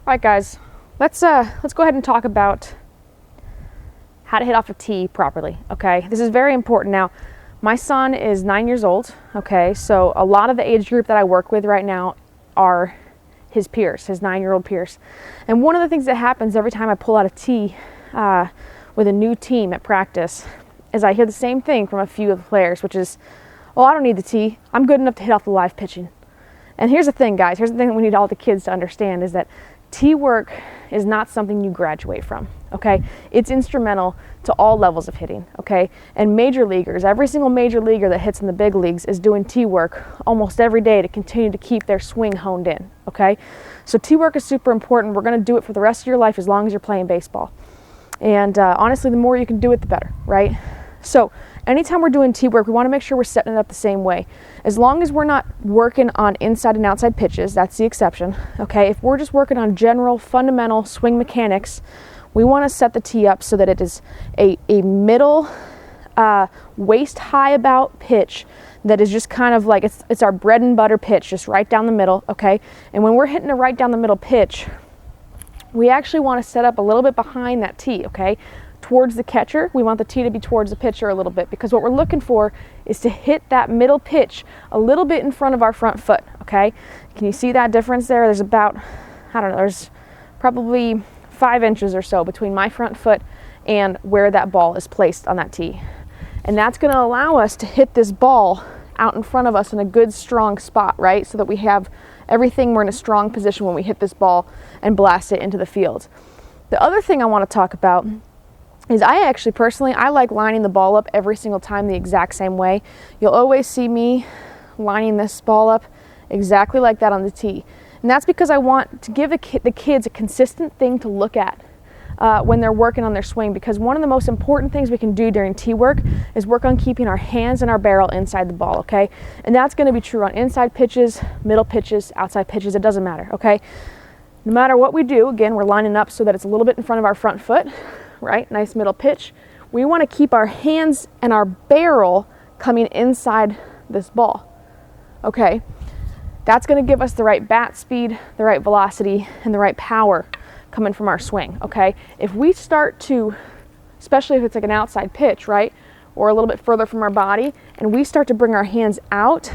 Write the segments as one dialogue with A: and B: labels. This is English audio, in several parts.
A: All right, guys, let's go ahead and talk about how to hit off a tee properly, okay? This is very important. Now, my son is 9 years old, okay? So a lot of the age group that I work with right now are his peers, his 9-year-old peers. And one of the things that happens every time I pull out a tee with a new team at practice is I hear the same thing from a few of the players, which is, well, I don't need the tee. I'm good enough to hit off the live pitching. And here's the thing, guys. Here's the thing that we need all the kids to understand is that tee work is not something you graduate from, okay? It's instrumental to all levels of hitting, okay? And major leaguers, every single major leaguer that hits in the big leagues is doing tee work almost every day to continue to keep their swing honed in, okay? So tee work is super important. We're going to do it for the rest of your life as long as you're playing baseball. And honestly, the more you can do it, the better, right? So anytime we're doing tee work, we want to make sure we're setting it up the same way. As long as we're not working on inside and outside pitches, that's the exception, okay? If we're just working on general, fundamental swing mechanics, we want to set the tee up so that it is a middle, waist-high about pitch that is just kind of like, it's our bread and butter pitch, just right down the middle, okay? And when we're hitting a right down the middle pitch, we actually want to set up a little bit behind that tee, okay? Towards the catcher, we want the tee to be towards the pitcher a little bit, because what we're looking for is to hit that middle pitch a little bit in front of our front foot, okay? Can you see that difference there? There's about, I don't know, there's probably 5 inches or so between my front foot and where that ball is placed on that tee. And that's going to allow us to hit this ball out in front of us in a good, strong spot, right? So that we have everything, we're in a strong position when we hit this ball and blast it into the field. The other thing I want to talk about is I actually personally, I like lining the ball up every single time the exact same way. You'll always see me lining this ball up exactly like that on the tee. And that's because I want to give the kids a consistent thing to look at when they're working on their swing, because one of the most important things we can do during tee work is work on keeping our hands and our barrel inside the ball, okay? And that's going to be true on inside pitches, middle pitches, outside pitches, it doesn't matter, okay? No matter what we do, again, we're lining up so that it's a little bit in front of our front foot, right? Nice middle pitch. We want to keep our hands and our barrel coming inside this ball, okay? That's going to give us the right bat speed, the right velocity, and the right power coming from our swing, okay? If we start to, especially if it's like an outside pitch, right? Or a little bit further from our body, and we start to bring our hands out,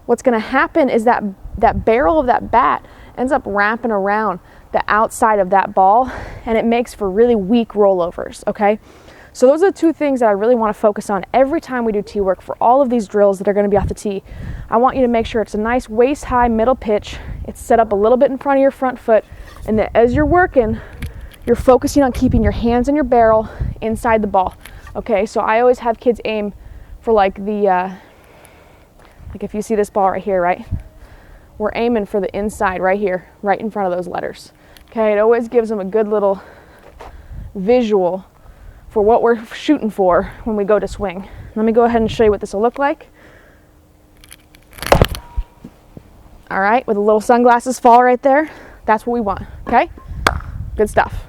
A: what's going to happen is that barrel of that bat ends up wrapping around the outside of that ball, and it makes for really weak rollovers, okay? So those are the two things that I really want to focus on every time we do tee work for all of these drills that are going to be off the tee. I want you to make sure it's a nice waist-high middle pitch. It's set up a little bit in front of your front foot, and that as you're working, you're focusing on keeping your hands and your barrel inside the ball, okay? So I always have kids aim for like the, like if you see this ball right here, right? We're aiming for the inside right here, right in front of those letters. Okay, it always gives them a good little visual for what we're shooting for when we go to swing. Let me go ahead and show you what this will look like. All right, with the little sunglasses fall right there, that's what we want, okay? Good stuff.